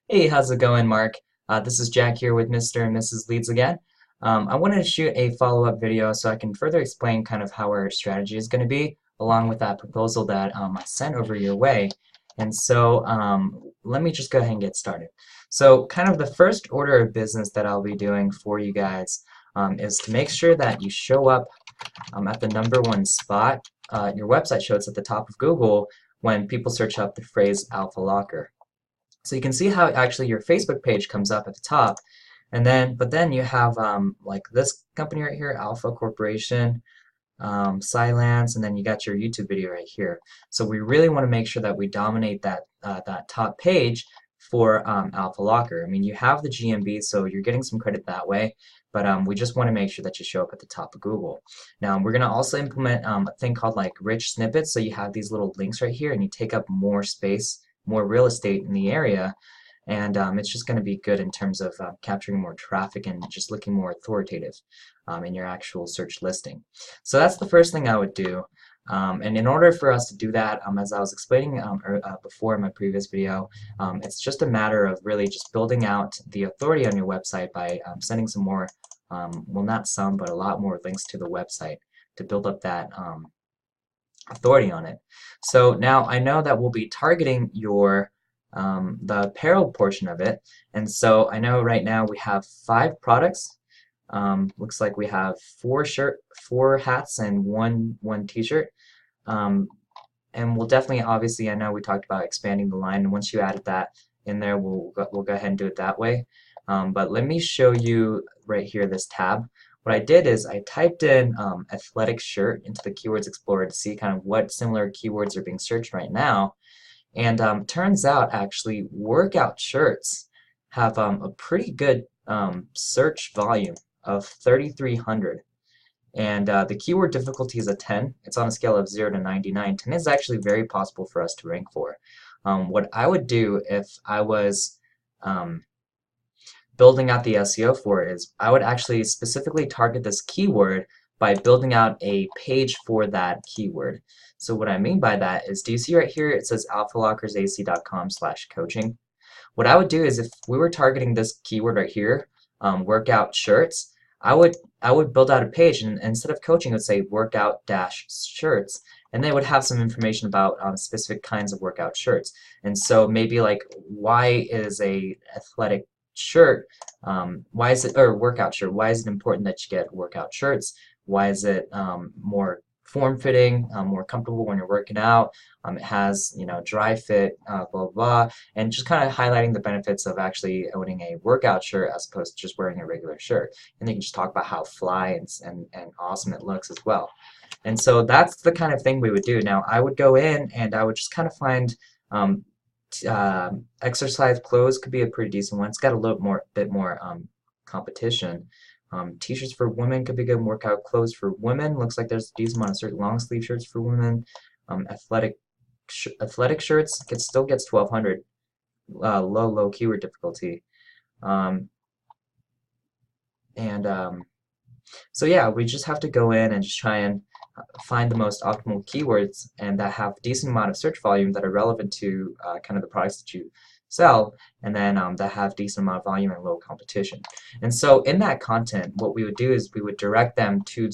Hey, how's it going, Mark? This is Jack here with Mr. and Mrs. Leeds again. I wanted to shoot a follow-up video so I can further explain kind of how our strategy is going to be, along with that proposal that I sent over your way. And so let me just go ahead and get started. So kind of the first order of business that I'll be doing for you guys is to make sure that you show up at the #1 spot. Your website shows at the top of Google when people search up the phrase Alpha Locker. So you can see how actually your Facebook page comes up at the top, and then you have like this company right here, Alpha Corporation, Silence, and then you got your YouTube video right here. So we really want to make sure that we dominate that top page for Alpha Locker. I mean, you have the GMB, so you're getting some credit that way, but we just want to make sure that you show up at the top of Google. Now, we're going to also implement a thing called like rich snippets. So you have these little links right here, and you take up more space, more real estate in the area, and it's just going to be good in terms of capturing more traffic and just looking more authoritative in your actual search listing. So that's the first thing I would do. And in order for us to do that, as I was explaining before in my previous video, it's just a matter of really just building out the authority on your website by sending some more, well, not some, but a lot more links to the website to build up that authority on it. So now I know that we'll be targeting the apparel portion of it, and so I know right now we have 5 products. Looks like we have 4 hats, and one t-shirt. Um, and we'll definitely, obviously, I know we talked about expanding the line, and once you added that in there, we'll go ahead and do it that way. But let me show you right here this tab. What I did is I typed in athletic shirt into the Keywords Explorer to see kind of what similar keywords are being searched right now. And turns out actually workout shirts have a pretty good search volume of 3,300. And the keyword difficulty is a 10. It's on a scale of 0 to 99. 10 is actually very possible for us to rank for. What I would do if I was um, building out the SEO for it is I would actually specifically target this keyword by building out a page for that keyword. So what I mean by that is, do you see right here it says alphalockersac.com/coaching? What I would do is if we were targeting this keyword right here, workout shirts, I would build out a page, and instead of coaching it would say workout dash shirts, and they would have some information about specific kinds of workout shirts. And so maybe like, why is a athletic shirt, why is it, or workout shirt, why is it important that you get workout shirts? Why is it more form-fitting, more comfortable when you're working out? It has, you know, dry fit, blah, blah, blah, and just kind of highlighting the benefits of actually owning a workout shirt as opposed to just wearing a regular shirt. And then you can just talk about how fly and awesome it looks as well. And so that's the kind of thing we would do. Now, I would go in and I would just kind of find exercise clothes could be a pretty decent one. It's got a little bit more competition. T-shirts for women could be good. Workout clothes for women. Looks like there's a decent amount of certain long sleeve shirts for women. Athletic shirts still gets 1,200. Low keyword difficulty. Um, and So yeah, we just have to go in and just try and find the most optimal keywords and that have a decent amount of search volume that are relevant to kind of the products that you sell, and then that have decent amount of volume and low competition. And so in that content, what we would do is we would direct them to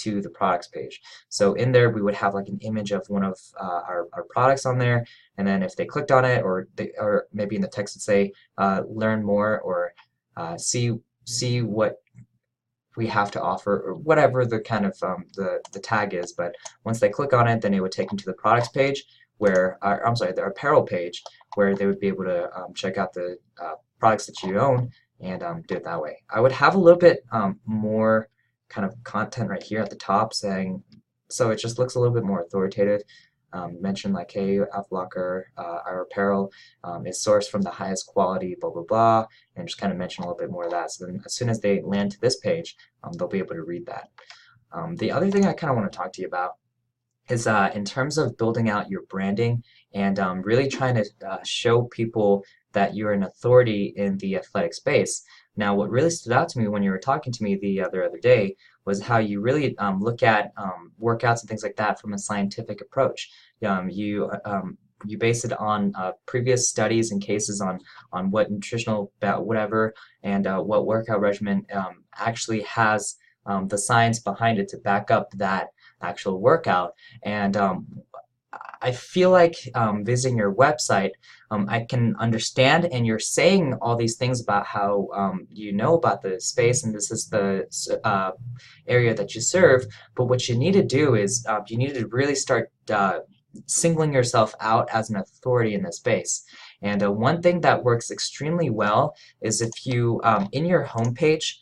the products page. So in there we would have like an image of one of our products on there, and then if they clicked on it, or maybe in the text it'd say learn more, or see what we have to offer, or whatever the kind of the tag is. But once they click on it, then it would take them to the products page, where I'm sorry, the apparel page, where they would be able to check out the products that you own and do it that way. I would have a little bit more kind of content right here at the top saying, so it just looks a little bit more authoritative. Mention like, hey, AlphaLocker, our apparel is sourced from the highest quality, blah, blah, blah, and just kind of mention a little bit more of that. So then as soon as they land to this page, they'll be able to read that. The other thing I kind of want to talk to you about is in terms of building out your branding and really trying to show people that you're an authority in the athletic space. Now, what really stood out to me when you were talking to me the other day was how you really look at workouts and things like that from a scientific approach. You you base it on previous studies and cases on what nutritional whatever and what workout regimen actually has the science behind it to back up that actual workout. And I feel like visiting your website, I can understand, and you're saying all these things about how you know about the space and this is the area that you serve. But what you need to do is you need to really start singling yourself out as an authority in this space. And one thing that works extremely well is if you, in your homepage,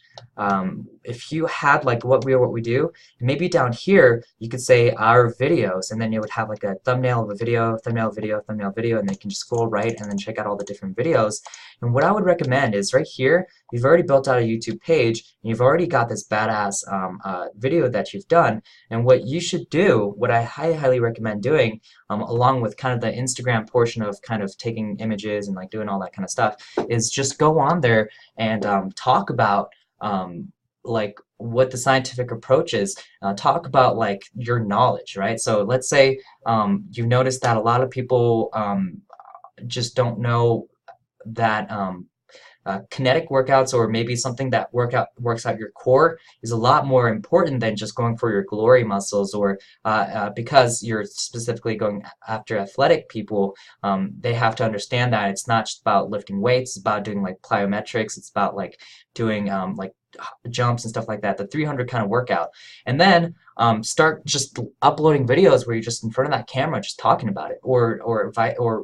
if you had like what we are, what we do, maybe down here you could say our videos, and then you would have like a thumbnail of a video, thumbnail video, thumbnail video, and they can just scroll right and then check out all the different videos. And what I would recommend is right here, you've already built out a YouTube page, and you've already got this badass video that you've done. And what you should do, what I highly recommend doing, along with kind of the Instagram portion of kind of taking images and like doing all that kind of stuff, is just go on there and talk about like what the scientific approach is. Talk about like your knowledge, right? So let's say you notice that a lot of people just don't know that kinetic workouts, or maybe something that works out your core, is a lot more important than just going for your glory muscles, or because you're specifically going after athletic people, they have to understand that it's not just about lifting weights, it's about doing like plyometrics, it's about like doing like jumps and stuff like that, the 300 kind of workout. And then start just uploading videos where you're just in front of that camera just talking about it, or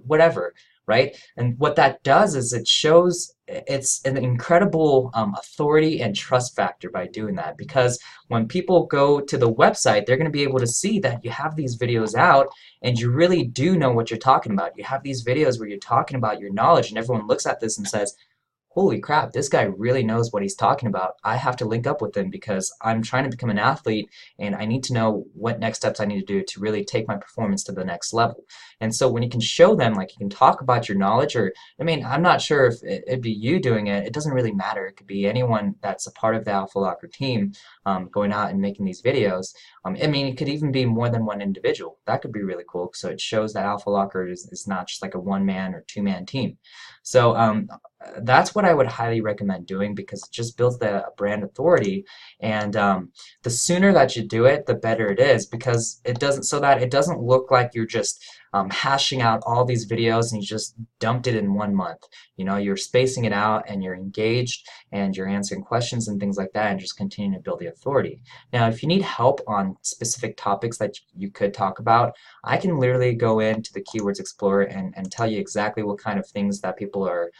whatever, right? And what that does is it shows it's an incredible authority and trust factor by doing that, because when people go to the website, they're going to be able to see that you have these videos out and you really do know what you're talking about. You have these videos where you're talking about your knowledge, and everyone looks at this and says, holy crap, this guy really knows what he's talking about. I have to link up with him because I'm trying to become an athlete and I need to know what next steps I need to do to really take my performance to the next level. And so when you can show them, like you can talk about your knowledge, or, I mean, I'm not sure if it'd be you doing it. It doesn't really matter. It could be anyone that's a part of the Alpha Locker team going out and making these videos. I mean, it could even be more than one individual. That could be really cool. So it shows that Alpha Locker is not just like a one-man or two-man team. So that's what I would highly recommend doing, because it just builds the brand authority. And the sooner that you do it, the better it is, because it doesn't, so that it doesn't look like you're just hashing out all these videos and you just dumped it in 1 month. You know, you're spacing it out and you're engaged and you're answering questions and things like that, and just continuing to build the authority. Now, if you need help on specific topics that you could talk about, I can literally go into the Keywords Explorer and tell you exactly what kind of things that people are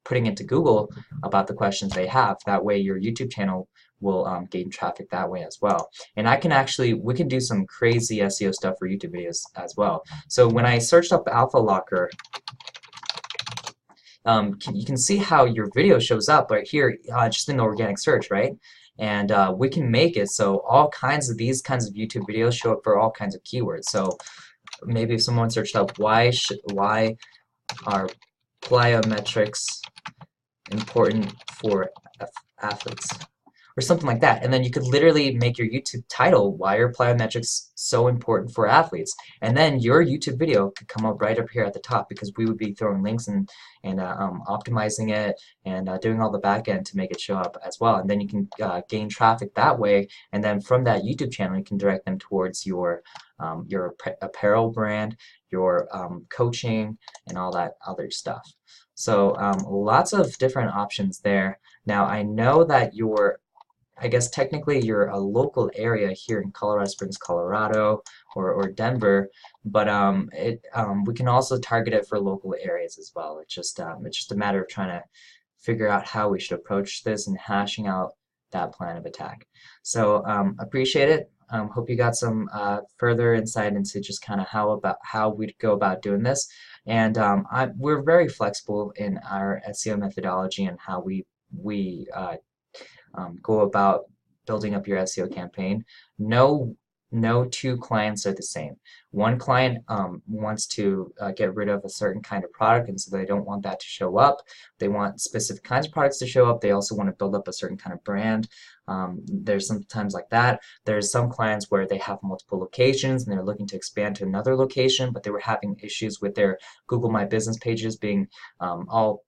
putting into Google about the questions they have. That way your YouTube channel will gain traffic that way as well. And I can actually, we can do some crazy SEO stuff for YouTube videos as well. So when I searched up Alpha Locker, you can see how your video shows up right here, just in the organic search, right? And we can make it so all kinds of these kinds of YouTube videos show up for all kinds of keywords. So maybe if someone searched up why are plyometrics important for athletes, or something like that. And then you could literally make your YouTube title, why are plyometrics so important for athletes? And then your YouTube video could come up right up here at the top, because we would be throwing links and optimizing it and doing all the back end to make it show up as well. And then you can gain traffic that way. And then from that YouTube channel, you can direct them towards your apparel brand, your coaching, and all that other stuff. So lots of different options there. Now, I know that I guess technically you're a local area here in Colorado Springs, Colorado, or Denver, but we can also target it for local areas as well. It's just a matter of trying to figure out how we should approach this and hashing out that plan of attack. So appreciate it. Hope you got some further insight into just kind of how we'd go about doing this. And we're very flexible in our SEO methodology and how we go about building up your SEO campaign. No no two clients are the same. One client wants to get rid of a certain kind of product, and so they don't want that to show up. They want specific kinds of products to show up. They also want to build up a certain kind of brand. There's sometimes like that. There's some clients where they have multiple locations and they're looking to expand to another location, but they were having issues with their Google My Business pages being all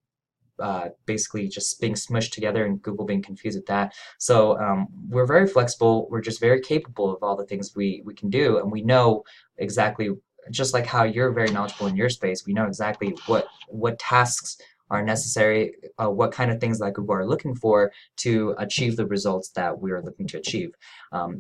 basically just being smushed together and Google being confused with that. So we're very flexible. We're just very capable of all the things we can do, and we know exactly, just like how you're very knowledgeable in your space, we know exactly what tasks are necessary, what kind of things that Google are looking for to achieve the results that we are looking to achieve.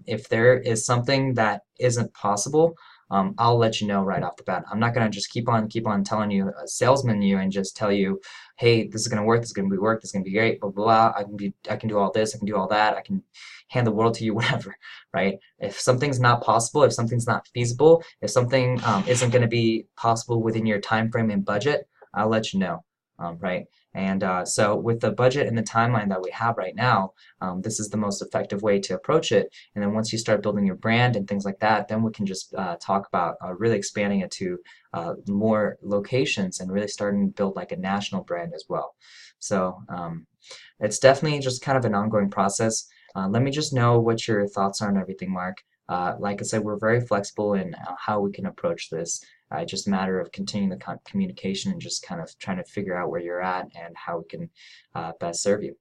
If there is something that isn't possible, I'll let you know right off the bat. I'm not gonna just keep on telling you, a salesman you, and just tell you, hey, this is gonna work, this is gonna be work, this is gonna be great, blah blah blah. I can do all this, I can do all that, I can hand the world to you, whatever, right? If something's not possible, if something's not feasible, if something isn't gonna be possible within your time frame and budget, I'll let you know, right? And so with the budget and the timeline that we have right now, this is the most effective way to approach it. And then once you start building your brand and things like that, then we can just talk about really expanding it to more locations and really starting to build like a national brand as well. So it's definitely just kind of an ongoing process. Let me just know what your thoughts are on everything, Mark. Like I said, we're very flexible in how we can approach this. Just a matter of continuing the communication and just kind of trying to figure out where you're at and how we can best serve you.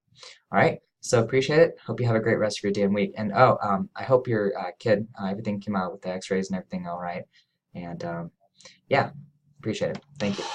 All right, so appreciate it. Hope you have a great rest of your day and week. And oh, I hope your kid, everything came out with the x-rays and everything all right. And yeah, appreciate it. Thank you.